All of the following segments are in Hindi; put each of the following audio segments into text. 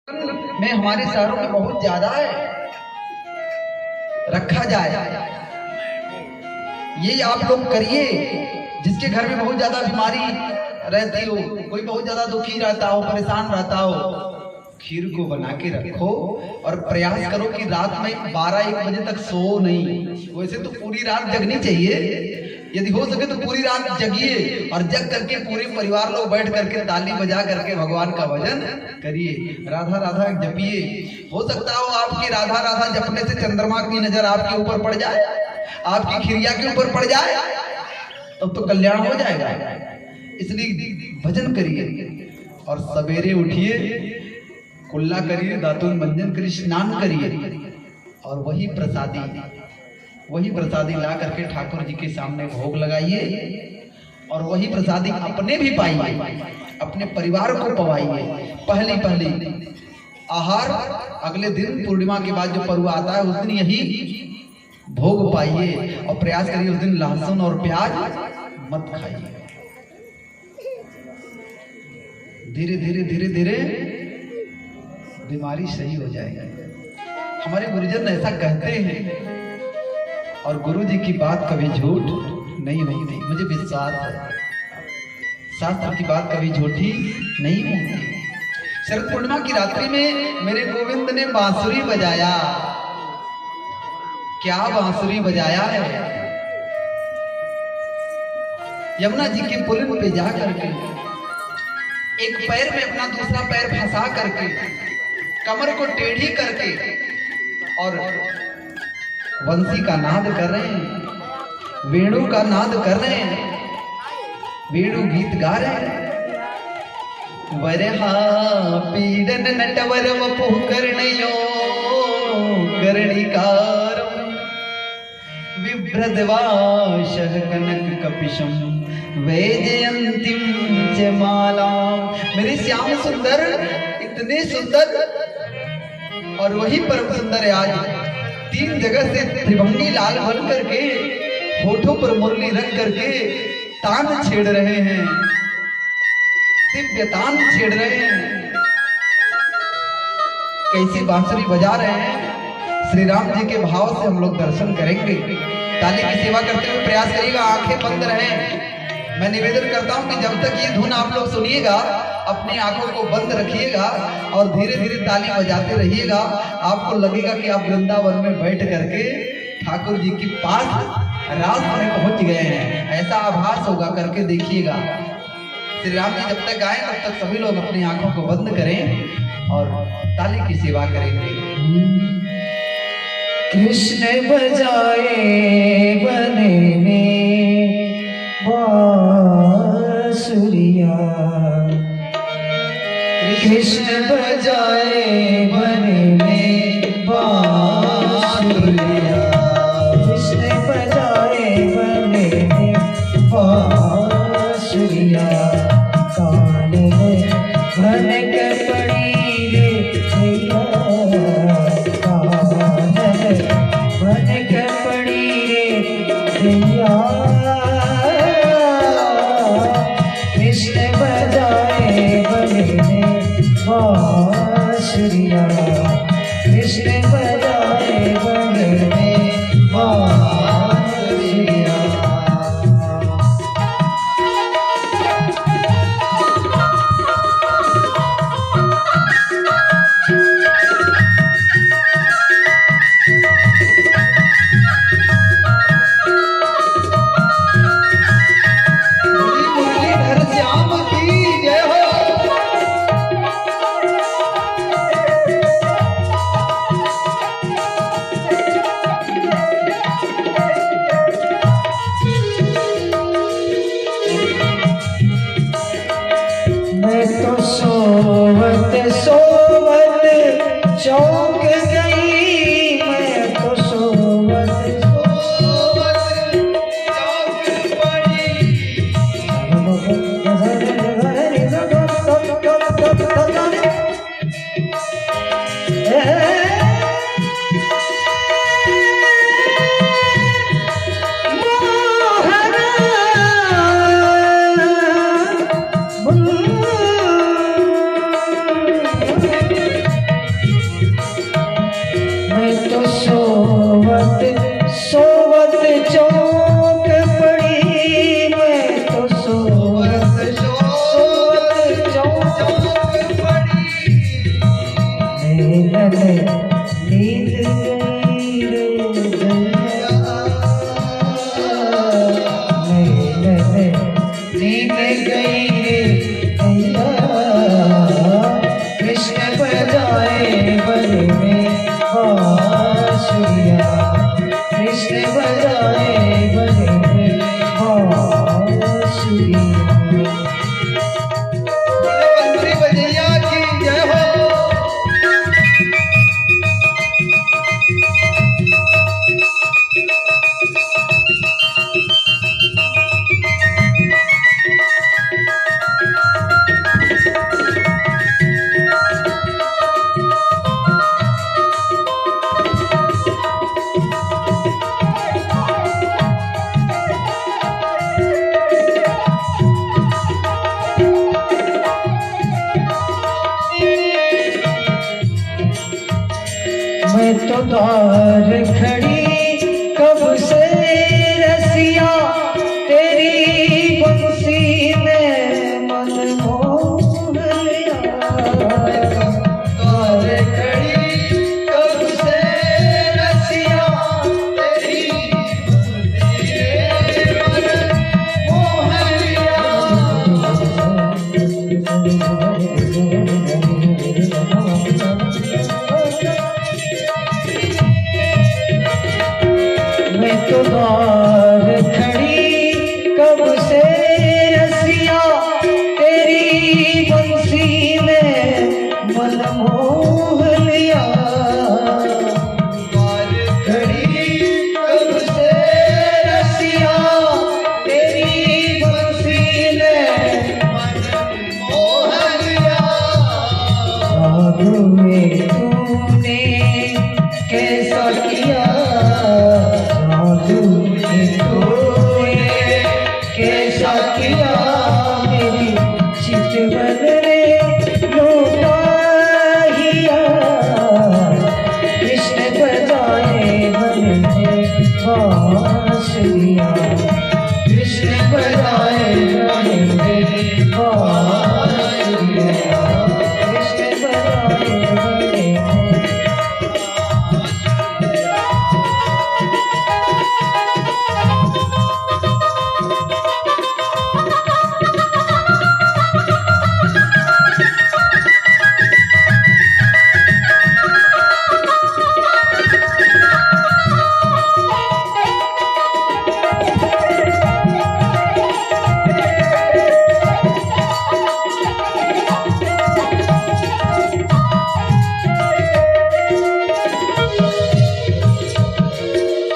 में हमारे शहरों में बहुत ज्यादा है, रखा जाए। ये आप लोग करिए। जिसके घर में बहुत ज्यादा बीमारी रहती हो, कोई बहुत ज्यादा दुखी रहता हो, परेशान रहता हो, खीर को बना के रखो और प्रयास करो कि रात में 12-1 बजे तक सो नहीं। वैसे तो पूरी रात जगनी चाहिए, यदि हो सके तो पूरी रात जगिए और जग करके पूरे परिवार लोग बैठ करके ताली बजा करके भगवान का भजन करिए, राधा राधा जपिए। हो सकता हो आपकी राधा राधा जपने से चंद्रमा की नजर आपके ऊपर पड़ जाए, आपकी खिरिया के ऊपर पड़ जाए, तब तो कल्याण हो जाएगा। इसलिए भजन करिए और सवेरे उठिए, कुल्ला करिए, दातुन मंजन करिए, स्नान करिए और वही प्रसादी ला करके ठाकुर जी के सामने भोग लगाइए और वही प्रसादी अपने भी पाइए, अपने परिवार को पवाइए। पहली आहार अगले दिन पूर्णिमा के बाद जो पर्व आता है उस दिन यही भोग पाइए और प्रयास करिए उस दिन लहसुन और प्याज मत खाइए। धीरे धीरे बीमारी सही हो जाएगी। हमारे गुरुजन ऐसा कहते हैं और गुरु जी की बात कभी झूठ नहीं होती, मुझे विश्वास है। शास्त्र की बात कभी झूठी नहीं होती। शरद पूर्णिमा की रात्रि में मेरे गोविंद ने बांसुरी बजाया। क्या बांसुरी बजाया है? यमुना जी के पुलिन पे जा करके एक पैर में अपना दूसरा पैर फंसा करके कमर को टेढ़ी करके और वंशी का नाद कर रहे हैं, वेणु का नाद कर रहे हैं, वेणु गीत गा रहे हैं। वरहा पीडन नटवर वपुः कर्णयो कर्णिकारम् बिभ्रद्वाशः कनक कपिशं वैजयन्तीं च मालाम्। मेरे श्याम सुंदर, इतने सुंदर और वही परम सुंदर है। आज 3 जगह से त्रिभंगी लाल बन करके होठों पर मुरली रख करके तान छेड़ रहे हैं, दिव्य तान छेड़ रहे हैं। कैसी बांसुरी बजा रहे हैं। श्री राम जी के भाव से हम लोग दर्शन करेंगे। ताली की सेवा करते हुए प्रयास करिएगा, आंखें बंद रहें। मैं निवेदन करता हूं कि जब तक ये धुन आप लोग सुनिएगा अपनी आंखों को बंद रखिएगा और धीरे धीरे ताली बजाते रहिएगा। आपको लगेगा कि आप वृंदावन में बैठ करके ठाकुर जी के पास रास में पहुंच गए हैं, ऐसा आभास होगा। करके देखिएगा। श्री राम जी जब तक गाएं तब तक सभी लोग अपनी आंखों को बंद करें और ताली की सेवा करेंगे। कृष्ण बजाए बने में बांसुरिया, कृष्ण बजाए बने में बांसुरिया, कृष्ण बजाए बने में बांसुरिया। कान में भन के पड़ी रे भैया, कान में भन के पड़ी रे भैया। कृष्ण बजाए बने में बांसुरिया, कृष्ण बजाए बने में बांसुरिया। मुरलीधर श्याम की जय हो। मैं तो सोवत सोवत चौंक गई, मैं तो सोवत सोवत चौक पड़ी। मोहरा बजाए बने में बांसुरिया, कृष्ण बजाए बने में बांसुरिया। बंसुरी बजैया की जय हो। मैं तो द्वार खड़ी कब से रसिया, तेरी बंसी में मन मोह लिया। द्वार खड़ी कब से रसिया, तेरी बंसी में मन मोह लिया। मैं तो द्वार खड़ी कब से रसिया, तेरी बंसी में मन मोह लिया। द्वार खड़ी कब से रसिया, तेरी बंसी में मन मोह लिया। जादू में तूने कैसा किया, जादू में तूने कैसा किया, मेरी चितवन रे लूटा हिया। कृष्ण बजाए मन में बांसुरिया, कृष्ण बजाए मन में बांसुरिया, कृष्ण बजाए मन में।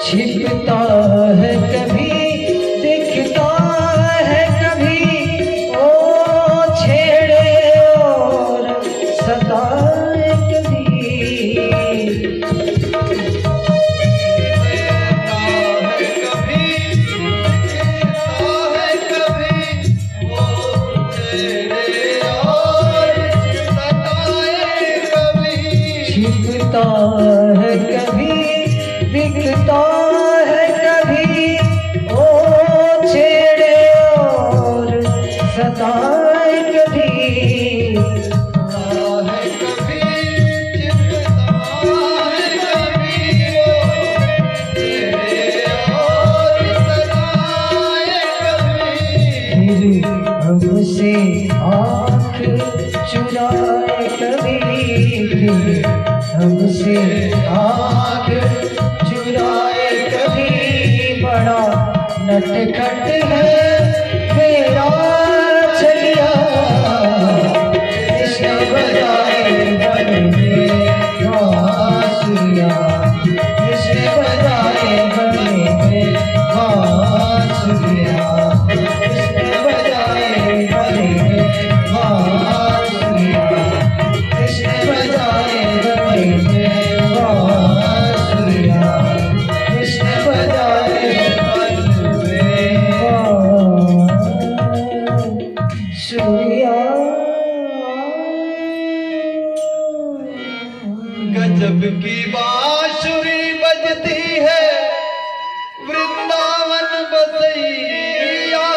छिपता है कभी, दिखता है कभी, ओ छेड़े और सताए कभी। छिपता है कभी, दिखता है कभी, ओ छेड़े और सताए कभी। फिर हमसे आँख चुराए कभी, फिर हमसे आँख चुराए कभी। बड़ा नटखट है मेरा चलिया, कृष्ण बजाए मन में बांसुरिया, कृष्ण बजाए मन में बांसुरिया, कृष्ण बजाए मन में बांसुरिया, कृष्ण बजाए मन में बांसुरिया, कृष्ण बजाए मन में बांसुरिया। गजब की बांसुरी बजती है वृंदावन बसैया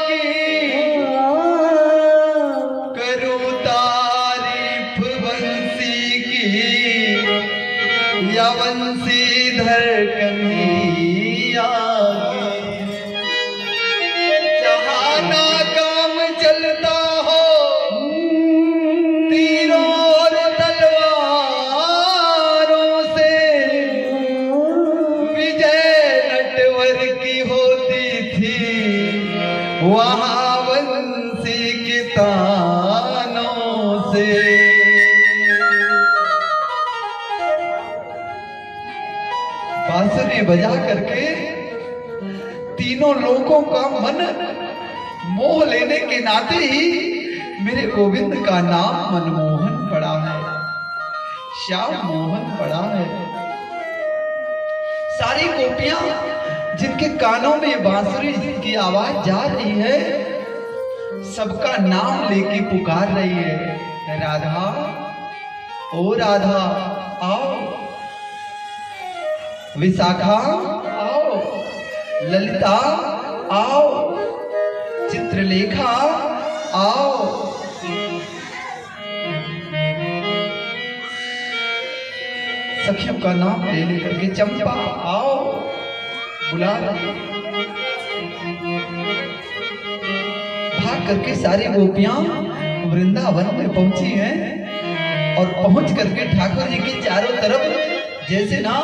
की। करूं तारीफ बंसी की, या बंसीधर कन्हैया की। जहाँ ना काम चलता हो तीरों और तलवार बांसुरी बजा करके तीनों लोगों का मन मोह लेने के नाते ही मेरे गोविंद का नाम मनमोहन पड़ा है, श्याम मोहन पड़ा है। सारी गोपियां जिनके कानों में बांसुरी की आवाज जा रही है, सबका नाम लेके पुकार रही है, राधा ओ राधा आओ, विशाखा आओ, ललिता आओ, चित्रलेखा आओ। सखियों का नाम ले लेकर के चंपा आओ बुला रही। भाग करके सारी गोपियां वृंदावन में पहुंची हैं और पहुंच करके ठाकुर जी की चारों तरफ जैसे ना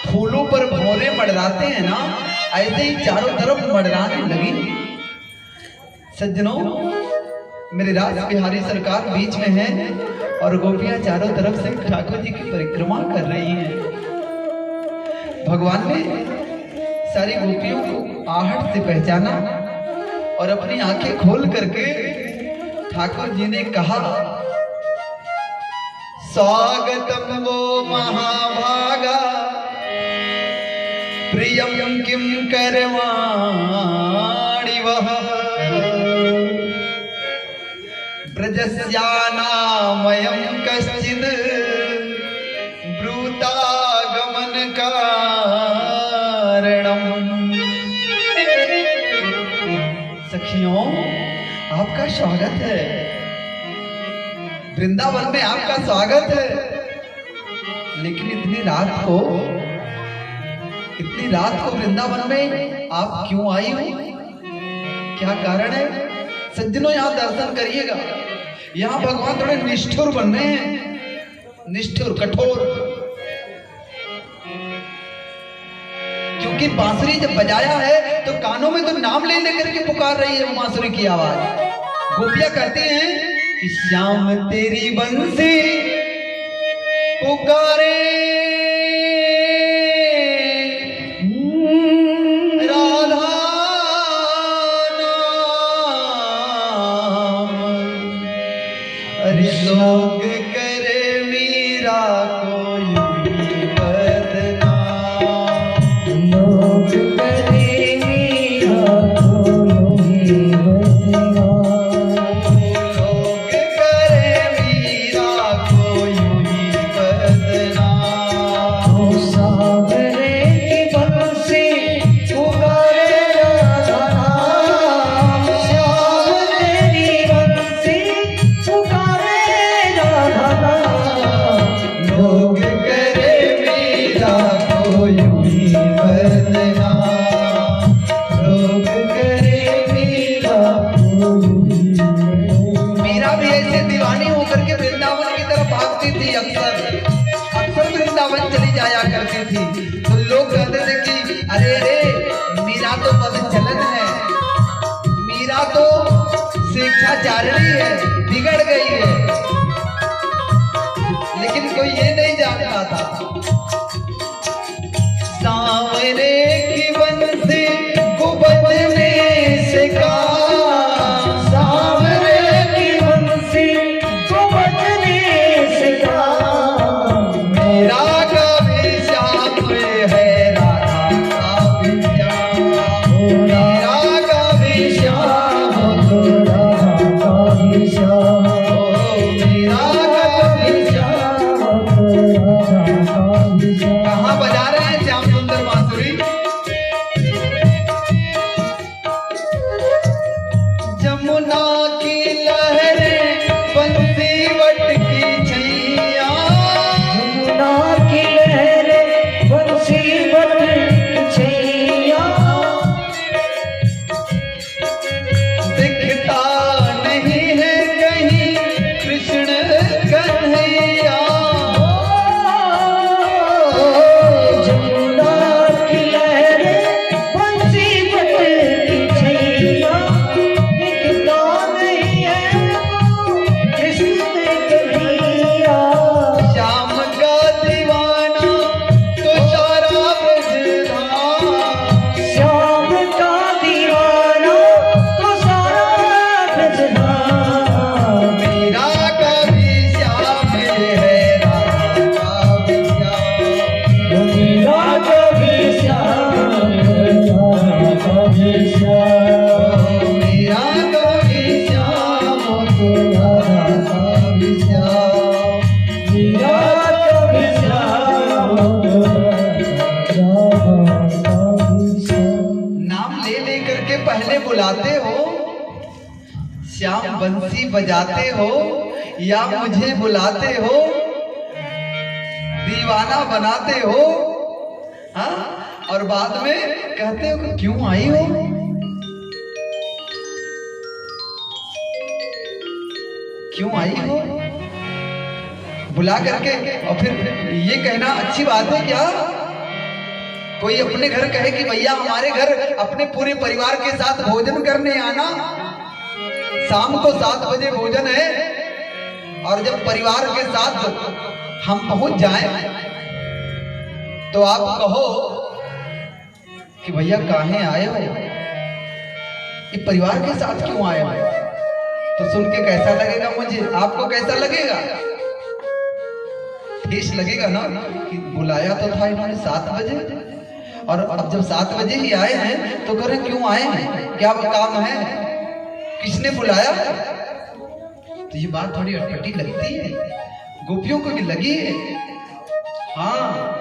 फूलों पर भौरे मडराते हैं ना, ऐसे ही चारों तरफ मडराने लगी। सज्जनों, मेरे राज बिहारी सरकार बीच में है और गोपियां चारों तरफ से ठाकुर जी की परिक्रमा कर रही हैं। भगवान ने सारी गोपियों को आहट से पहचाना और अपनी आंखें खोल करके ठाकुर जी ने कहा, स्वागतम वो महाभागा प्रियम किम करवाणि वह ब्रजस्यानामयं कश्चिद् ब्रूतागमन कारणम्। सखियों, आपका स्वागत है, वृंदावन में आपका स्वागत है। लेकिन इतनी रात को वृंदावन में आप क्यों आई हो? क्या कारण है? सज्जनों, यहाँ दर्शन करिएगा। यहाँ भगवान थोड़े निष्ठुर बन रहे हैं, निष्ठुर, कठोर। क्योंकि बांसुरी जब बजाया है तो कानों में तो नाम ले लेकर के पुकार रही है बांसुरी की आवाज। गोपियां कहती हैं कि श्याम तेरी बंसी पुकारे, राधा नाम, अरे लोग करे मीरा को यूं बदनाम, लोग करे मीरा को यूं बदनाम, लोग करे मीरा को यूं ही बदनाम। ओ सावरे की बंसी पुकारे राधा नाम, श्याम तेरी बंसी पुकारे राधा नाम, लोग करे मीरा को यूं ही बदनाम, लोग करे मीरा को यूं ही बदनाम। मीरा भी ऐसे दीवानी होकर के वृंदावन की तरफ भागती थी, अक्सर वृंदावन चली जाया करती थी। तो लोग कहते थे कि अरे रे, मीरा तो पद चलन है, मीरा तो शिक्षाचारिणी है, बिगड़ गई है। लेकिन कोई ये नहीं जानता था, सांवरे की बंसी को बजने से काम, सावरे की बंसी को बजने से काम, मेरा का भी श्याम है, राधा का भी श्याम, मेरा का भी श्याम, श्याम तो राधा का भी श्याम, ओ बंसी बजाते हो या मुझे बुलाते हो, दीवाना बनाते हो, हाँ, और बाद में कहते हो कि क्यों आई हो। क्यों आई हो बुला करके, और फिर ये कहना अच्छी बात है क्या? कोई अपने घर कहे कि भैया हमारे घर अपने पूरे परिवार के साथ भोजन करने आना, शाम को 7 बजे भोजन है, और जब परिवार के साथ हम पहुंच जाएं तो आप कहो कि भैया काहे आए हो, ये परिवार के साथ क्यों आए हो? तो सुन के कैसा लगेगा मुझे, आपको कैसा लगेगा? ठेस लगेगा ना कि बुलाया तो था इन्होंने 7 बजे, और अब जब 7 बजे ही आए हैं तो कह रहे क्यों आए हैं, क्या काम है, किसने बुलाया? तो ये बात थोड़ी अटपटी लगती है, गोपियों को भी लगी है। हाँ,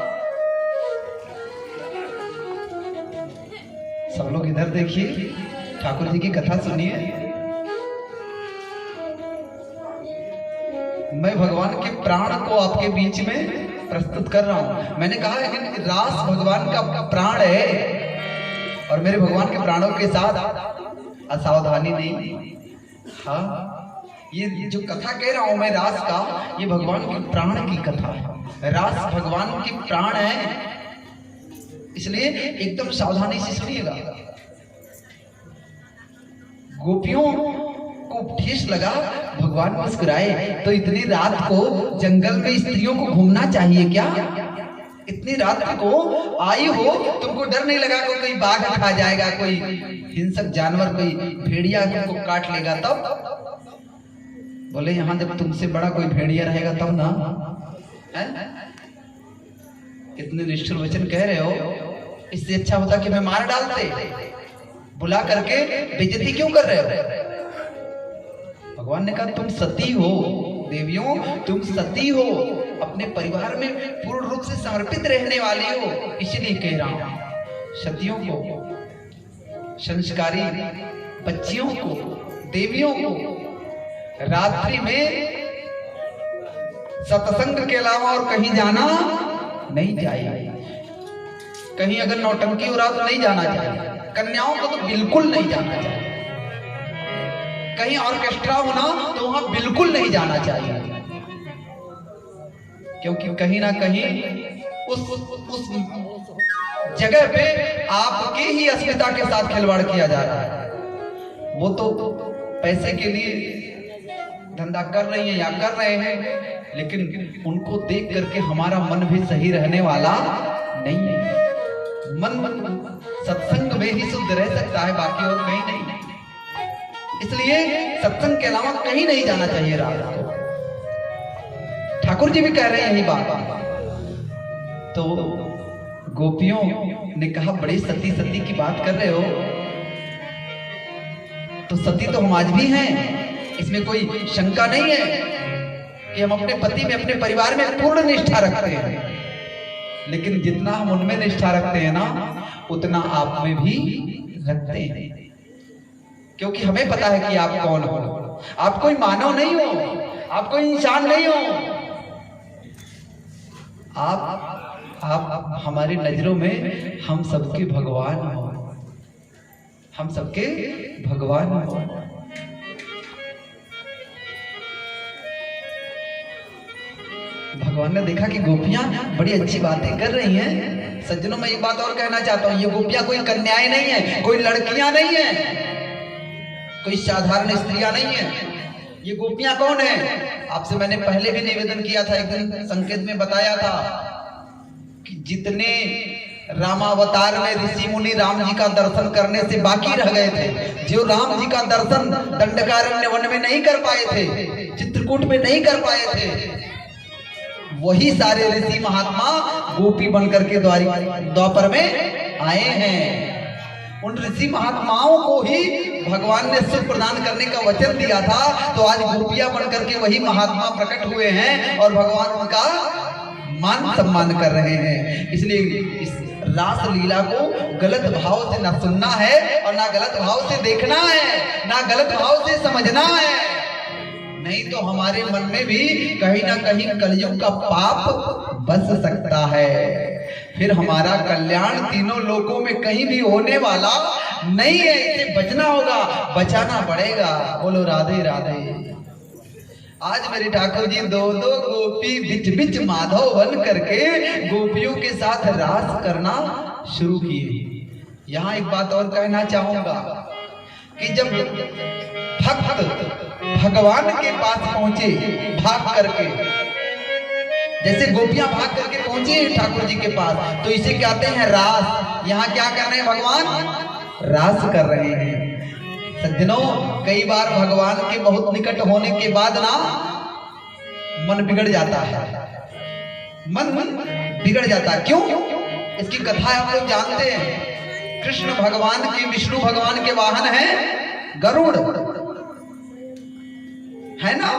सब लोग इधर देखिए, ठाकुर जी की कथा सुनिए। मैं भगवान के प्राण को आपके बीच में प्रस्तुत कर रहा हूं। मैंने कहा है कि रास भगवान का प्राण है, और मेरे भगवान के प्राणों के साथ असावधानी नहीं। हाँ, ये जो कथा कह रहा हूं मैं रास का, ये भगवान के प्राण की कथा है। रास भगवान के प्राण है, इसलिए एकदम सावधानी से सुनिएगा। गोपियों को ठेस लगा, भगवान मुस्कुराए, तो इतनी रात को जंगल में स्त्रियों को घूमना चाहिए क्या? इतनी रात को आई हो, तुमको डर नहीं लगा कोई बाघ खा जाएगा, कोई हिंसक जानवर, कोई भेड़िया तुमको काट लेगा तब? बोले यहाँ जब तुमसे बड़ा कोई भेड़िया रहेगा तब ना। है? इतने निष्ठुर वचन कह रहे हो, इससे अच्छा होता कि मैं मार डालते, बुला करके बेइज्जती क्यों कर रहे हो? भगवान ने कहा तुम सती हो, देवियों तुम सती हो, अपने परिवार में पूर्ण रूप से समर्पित रहने वाली हो, इसलिए कह रहा हूं। सतियों को, संस्कारी बच्चियों को, देवियों को रात्रि में सत्संग के अलावा और कहीं जाना नहीं चाहिए। कहीं अगर नौटंकी हो रहा तो नहीं जाना चाहिए, कन्याओं को तो बिल्कुल नहीं जाना चाहिए। कहीं ऑर्केस्ट्रा होना तो वहां बिल्कुल नहीं जाना चाहिए, क्योंकि कहीं ना कहीं उस जगह पे आपकी ही अस्मिता के साथ खिलवाड़ किया जा रहा है। वो तो पैसे के लिए धंधा कर रही है या कर रहे हैं, लेकिन उनको देख करके हमारा मन भी सही रहने वाला नहीं है। मन सत्संग में ही शुद्ध रह सकता है, बाकी और कहीं नहीं। इसलिए सत्संग के अलावा कहीं नहीं जाना चाहिए रात को। ठाकुर जी भी कह रहे हैं यही बात। तो गोपियों ने कहा बड़ी सती सती की बात कर रहे हो, तो सती तो हम आज भी हैं, इसमें कोई शंका नहीं है कि हम अपने पति में, अपने परिवार में पूर्ण निष्ठा रखते हैं। लेकिन जितना हम उनमें निष्ठा रखते हैं ना, उतना आप में भी रखते हैं, क्योंकि हमें पता है कि आप कौन हो। आप कोई मानव नहीं हो, आप कोई इंसान नहीं हो, आप हमारी नजरों में हम सबके भगवान हो, हम सबके भगवान हो। भगवान ने देखा कि गोपियां बड़ी अच्छी बातें कर रही हैं। सज्जनों, मैं एक बात और कहना चाहता हूं, ये गोपियां कोई कन्याएं नहीं है, कोई लड़कियां नहीं है, कोई साधारण स्त्रियां नहीं है। ये गोपियां कौन है? आपसे मैंने पहले भी निवेदन किया था, एक दिन संकेत में बताया था कि जितने रामावतार में ऋषि मुनि राम जी का दर्शन करने से बाकी रह गए थे, जो राम जी का दर्शन दंडकारण्य वन में नहीं कर पाए थे, चित्रकूट में नहीं कर पाए थे, वही सारे ऋषि महात्मा गोपी बनकर के द्वापर में आए हैं। उन ऋषि महात्माओं को ही भगवान ने सुख प्रदान करने का वचन दिया था, तो आज गोपियां बनकर के वही महात्मा प्रकट हुए हैं और भगवान उनका मान सम्मान कर रहे हैं। इसलिए इस रास लीला को गलत भाव से ना सुनना है और ना गलत भाव से देखना है, ना गलत भाव से समझना है, नहीं तो हमारे मन में भी कहीं ना कहीं कलयुग का पाप बस सकता है। फिर हमारा कल्याण तीनों लोकों में कहीं भी होने वाला नहीं है। इसे बचना होगा, बचाना पड़ेगा। बोलो राधे राधे। आज मेरे ठाकुर जी दो दो गोपी बिच बिच माधव बन करके गोपियों के साथ रास करना शुरू किए। यहाँ एक बात और कहना चाहूंगा कि जब भक्त भगवान के पास पहुंचे भाग करके, जैसे गोपियां भाग करके पहुंची ठाकुर जी के पास, तो इसे कहते हैं रास। यहाँ क्या कर रहे हैं भगवान? रास कर रहे हैं। सज्जनों, कई बार भगवान के बहुत निकट होने के बाद ना मन बिगड़ जाता है, मन बिगड़ जाता है। क्यों? इसकी कथा हम लोग जानते हैं। कृष्ण भगवान के, विष्णु भगवान के वाहन है गरुड़, है ना?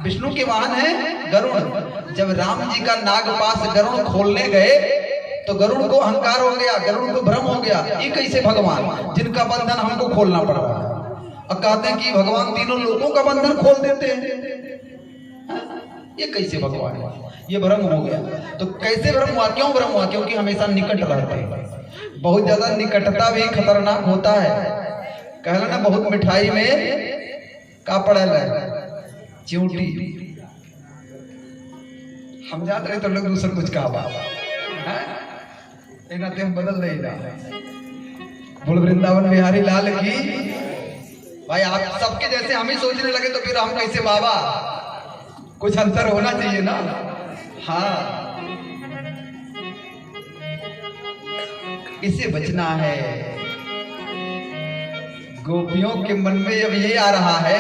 विष्णु के वाहन है गरुड़। जब राम जी का नागपाश गरुड़ खोलने गए तो गरुड़ को अहंकार हो गया, गरुड़ को भ्रम हो गया, ये कैसे भगवान जिनका बंधन हमको खोलना पड़ रहा है। और कहते हैं कि भगवान तीनों लोगों का बंधन खोल देते हैं, ये कैसे भगवान? ये भ्रम हो गया। तो कैसे भ्रम हुआ? क्यों भ्रम हुआ? क्योंकि हमेशा निकट रहते हैं। बहुत ज्यादा निकटता भी खतरनाक होता है। कहला ना, बहुत मिठाई में का पड़ल है चिऊटी। हम जान रहे तो लोग दूसरा कुछ कहा बाबा हम बदल नहीं रहा। बोल वृंदावन बिहारी लाल की। भाई आप सबके जैसे हम ही सोचने लगे तो फिर हम कैसे बाबा? कुछ अंतर होना चाहिए ना। हाँ, इसे बचना है। गोपियों के मन में अब ये आ रहा है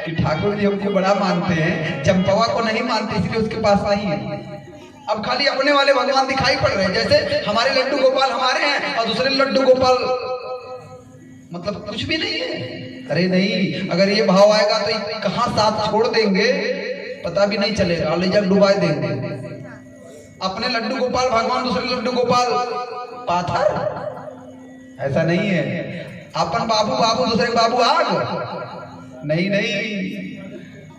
कि ठाकुर जी हमको बड़ा मानते हैं, चंपवा को नहीं मानते, इसलिए उसके पास नहीं है। अब खाली अपने वाले भगवान दिखाई पड़ रहे हैं। जैसे हमारे लड्डू गोपाल हमारे हैं और दूसरे लड्डू गोपाल मतलब कुछ भी नहीं है। अरे नहीं, अगर ये भाव आएगा तो कहां साथ छोड़ देंगे पता भी नहीं चलेगा, ले जा डुबा देंगे। अपने लड्डू गोपाल भगवान, दूसरे लड्डू गोपाल पाथर, ऐसा नहीं है। अपन बाबू बाबू, दूसरे बाबू आग, नहीं नहीं,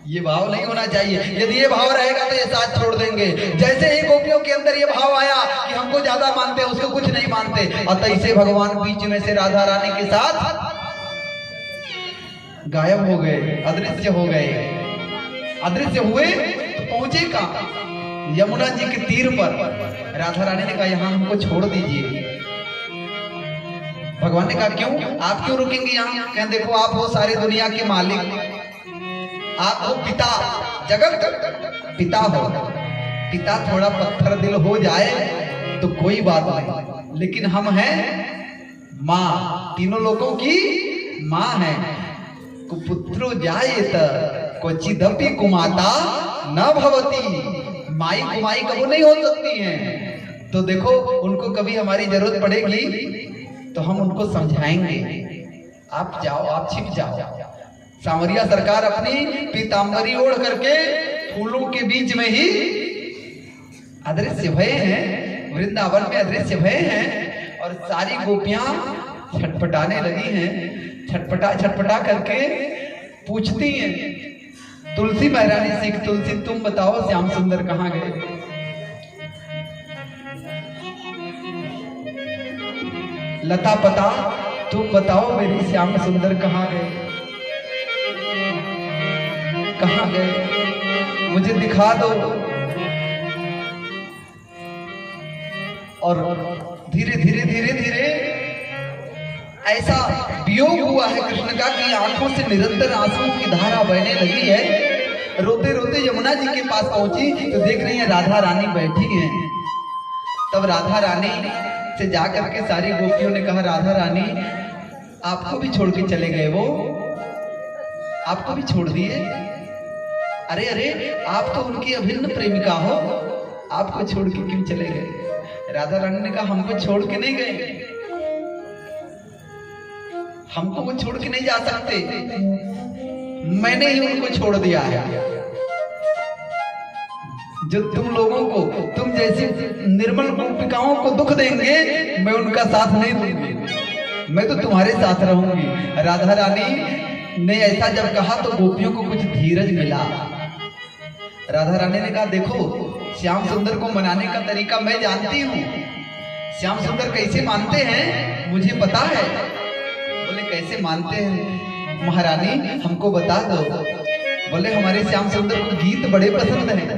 ये भाव नहीं होना चाहिए। यदि ये भाव रहेगा तो ये साथ छोड़ देंगे। जैसे ही गोपियों के अंदर ये भाव आया कि हमको ज्यादा मानते हैं, उसको कुछ नहीं मानते, और तैसे भगवान बीच में से राधा रानी के साथ गायब हो गए, अदृश्य हो गए। अदृश्य हुए तो पहुंचे कहां? यमुना जी के तीर पर। राधा रानी ने कहा यहाँ हमको छोड़ दीजिए। भगवान ने कहा क्यों? आप क्यों रुकेंगे यहाँ? कहें देखो आप हो सारी दुनिया के मालिक, आप हो पिता, जगत पिता हो। पिता थोड़ा पत्थर दिल हो जाए तो कोई बात नहीं, लेकिन हम हैं माँ, तीनों लोगों की माँ है। कुपुत्रो जायेत क्वचिदपि कुमाता न भवती। माई कुमाई कबू नहीं हो सकती हैं। तो देखो उनको कभी हमारी जरूरत पड़ेगी तो हम उनको समझाएंगे। आप जाओ, आप छिप जाओ। सांवरिया सरकार अपनी पीतांबरी ओढ़ करके फूलों के बीच में ही अदृश्य भय हैं, वृंदावन में अदृश्य भय हैं। और सारी गोपियां छटपटाने लगी हैं। छटपटा करके पूछती हैं तुलसी महारानी से, तुलसी तुम बताओ श्याम सुंदर कहाँ गए? लता पता तुम बताओ मेरी श्याम सुंदर कहाँ गए? कहाँ गए? मुझे दिखा दो। और धीरे धीरे धीरे धीरे ऐसा वियोग हुआ है कृष्ण का कि आंखों से निरंतर आंसुओं की धारा बहने लगी है। रोते रोते यमुना जी के पास पहुंची तो देख रही है राधा रानी बैठी हैं। तब राधा रानी से जाकर के सारी गोपियों ने कहा राधा रानी आपको भी छोड़ के चले गए? वो आपको भी छोड़ दिए? अरे अरे आप तो उनकी अभिन्न प्रेमिका हो, आपको छोड़ के क्यों चले गए? राधा रानी ने कहा हमको छोड़ के नहीं गए, हमको वो छोड़ के नहीं जा सकते, मैंने ही उनको छोड़ दिया है। जो तुम लोगों को, तुम जैसी निर्मल गोपिकाओं को दुख देंगे, मैं उनका साथ नहीं दूंगी, मैं तो तुम्हारे साथ रहूंगी। राधा रानी ने ऐसा जब कहा तो गोपियों को कुछ धीरज मिला। राधा रानी ने कहा, देखो श्याम सुंदर को मनाने का तरीका मैं जानती हूँ। श्याम सुंदर कैसे मानते हैं मुझे पता है। बोले कैसे मानते हैं महारानी, हमको बता दो। बोले हमारे श्याम सुंदर को गीत बड़े पसंद हैं,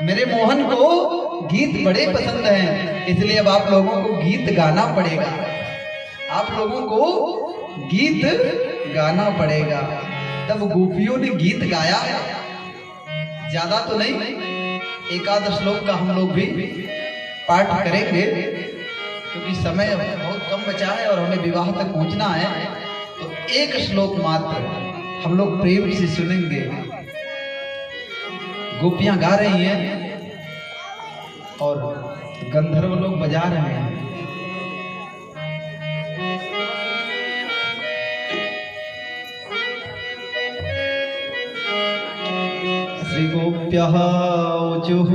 मेरे मोहन को गीत बड़े पसंद हैं, इसलिए अब आप लोगों को गीत गाना पड़ेगा, आप लोगों को गीत गाना पड़ेगा। तब गोपियों ने गीत गाया है, ज्यादा तो नहीं, एकादश श्लोक का हम लोग भी पाठ करेंगे क्योंकि समय बहुत कम बचा है और हमें विवाह तक पहुंचना है। तो एक श्लोक मात्र हम लोग प्रेम से सुनेंगे। गोपियां गा रही हैं और गंधर्व लोग बजा रहे हैं। श्री गोप्यः ऊचुः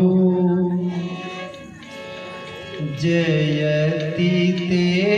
जयति ते